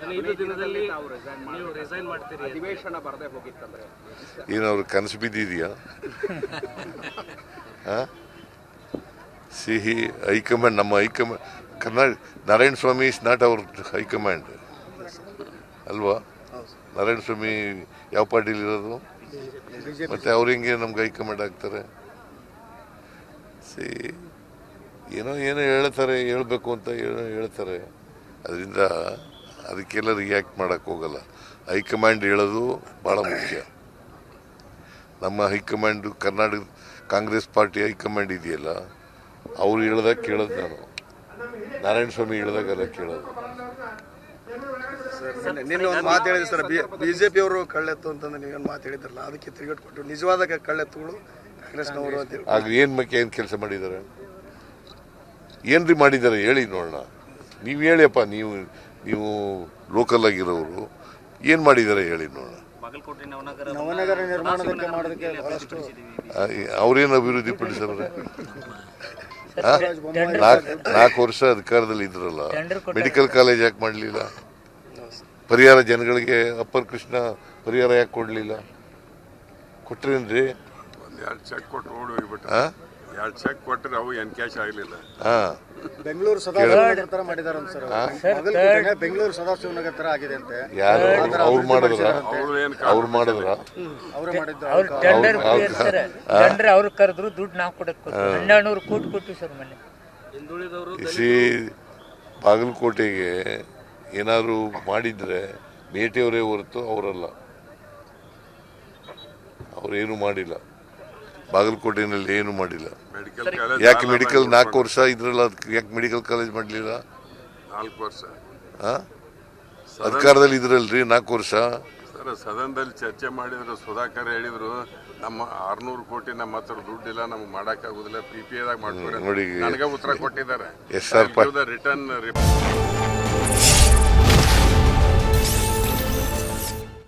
15 ದಿನದಲ್ಲಿ ನೀವು ರಿಸೈನ್ ಮಾಡ್ತೀರಿ, ಅಧಿವೇಶನ ಬರದೇ ಹೋಗಿತ್ತಂದ್ರೆ ಏನು ಅವ್ರ ಕನಸು ಬಿದ್ದಿದೆಯಾ? ಸಿಹಿ ಹೈಕಮಾಂಡ್, ನಮ್ಮ high command Karnataka Narayana Swamy is not our high command ಅಲ್ವಾ? ನಾರಾಯಣ ಸ್ವಾಮಿ ಯಾವ ಪಾರ್ಟಿಲಿ ಇರೋದು? ಮತ್ತೆ ಅವ್ರು ಹೆಂಗೆ ನಮ್ಗೆ ಹೈಕಮಾಂಡ್ ಆಗ್ತಾರೆ? ಏನೋ ಹೇಳ್ತಾರೆ, ಹೇಳ್ಬೇಕು ಅಂತ ಹೇಳ್ತಾರೆ. ಅದರಿಂದ ಅದಕ್ಕೆಲ್ಲ ರಿಯಾಕ್ಟ್ ಮಾಡೋಕ್ಕೆ ಹೋಗಲ್ಲ. ಹೈಕಮಾಂಡ್ ಹೇಳೋದು ಭಾಳ ಮುಖ್ಯ. ನಮ್ಮ high command Karnataka Congress party high command ಇದೆಯಲ್ಲ, ಅವ್ರು ಹೇಳ್ದಾಗ ಕೇಳೋದು ನಾನು. ನಾರಾಯಣ ಸ್ವಾಮಿ ಹೇಳಿದಾಗೆಲ್ಲ ಕೇಳೋದು. ನಿನ್ನೆ ಒಂದು ಮಾತು ಹೇಳಿದ್ರು ಸರ್, ಬಿಜೆಪಿ ಅವರು ಕಳ್ಳೆತ್ತು ಅಂತಂದ್ರೆ ನೀವೇನು ಮಾತು ಹೇಳಿದ್ರಲ್ಲ, ಅದಕ್ಕೆ ತಿರುಗೇಟು ಕೊಟ್ಟು ನಿಜವಾದ ಕಳ್ಳೆತ್ತುಗಳು ಕಾಂಗ್ರೆಸ್ನವರು ಅಂತ ಹೇಳಿ. ಆಗ ಏನು ಕೆಲಸ ಮಾಡಿದ್ದಾರೆ? ಏನ್ರಿ ಮಾಡಿದ್ದಾರೆ ಹೇಳಿ ನೋಡೋಣ. ನೀವು ಹೇಳಿಯಪ್ಪ, ನೀವು ಲೋಕಲ್ ಆಗಿರೋರು ಏನು ಮಾಡಿದ್ದಾರೆ ಹೇಳಿ ನೋಡೋಣ. ನವನಗರ ನಿರ್ಮಾಣಕ್ಕೆ ಮಾಡೋದಕ್ಕೆ ಬಹಳಷ್ಟು ಅವ್ರೇನು ಅಭಿವೃದ್ಧಿ ಪಡಿಸವ್ರೆ? 4 ವರ್ಷ ಅಧಿಕಾರದಲ್ಲಿ ಇದ್ರಲ್ಲ, ಮೆಡಿಕಲ್ ಕಾಲೇಜ್ ಯಾಕೆ ಮಾಡಲಿಲ್ಲ? ಪರಿಹಾರ ಜನಗಳಿಗೆ ಅಪ್ಪರ್ ಕೃಷ್ಣ ಪರಿಹಾರ ಯಾಕೆ ಕೊಡಲಿಲ್ಲ? ಕೊಟ್ರೇನ್ರಿ? 2 ಚೆಕ್ ಕೊಟ್ಟು ಓಡೋಗ್ಬಿಟ್ಟು 2 ಚೆಕ್ ಕೊಟ್ಟರೆ ಅವು ಎನ್ಕ್ಯಾಶ್ ಆಗಲಿಲ್ಲ. ಬೆಂಗಳೂರು ಸದಾಶಿವನಗರ ತರ ಮಾಡಿದಾರೆ ಸರ್. ಬೆಂಗಳೂರು ಸದಾಶಿವನಗರ ತರ ಆಗಿದೆ ಅಂತೆ. ಯಾರು ಅವ್ರು ಮಾಡಿದ್ರ? ಅವ್ರು ಮಾಡಿದ್ರ? ಟೆಂಡರ್ ಅವ್ರು ಕರೆದ್ರು, ದುಡ್ಡು ನಾವು ಕೊಡಕ್ಕೆ 1200 ಕೋಟಿ ಕೊಟ್ಟು ಸರ್ ಮೊನ್ನೆ. ಬಾಗಲಕೋಟೆಗೆ ಏನಾದ್ರು ಮಾಡಿದ್ರೆ ಮೇಟಿಯವರೇ ಹೊರತು ಅವರಲ್ಲ. ಅವ್ರೇನು ಮಾಡಿಲ್ಲ, ಬಾಗಲಕೋಟೆನಲ್ಲಿ ಏನು ಮಾಡಿಲ್ಲ. ಯಾಕೆ ಮೆಡಿಕಲ್ 4 ವರ್ಷ ಇದ್ರಲ್ಲ, ಅದಕ್ಕೆ ಯಾಕೆ ಮೆಡಿಕಲ್ ಕಾಲೇಜ್ ಮಾಡಲಿಲ್ಲ? 4 ವರ್ಷ ಅಧಿಕಾರದಲ್ಲಿ ಇದ್ರಲ್ರಿ 4 ವರ್ಷ. ಸರ್, ಸದನದಲ್ಲಿ ಚರ್ಚೆ ಮಾಡಿದ್ರು, ಸುಧಾಕರ್ ಹೇಳಿದ್ರು ನಮ್ಮ 600 ಕೋಟಿ ನಮ್ಮ ಹತ್ರ ದುಡ್ಡಿಲ್ಲ, ನಮ್ಗೆ ಮಾಡೋಕ್ಕಾಗೋದಿಲ್ಲ, PPA ದಾಗ ಮಾಡ್ಕೊಡಿ. ನೋಡಿ, ನನಗೆ ಉತ್ತರ ಕೊಟ್ಟಿದ್ದಾರೆ. SR return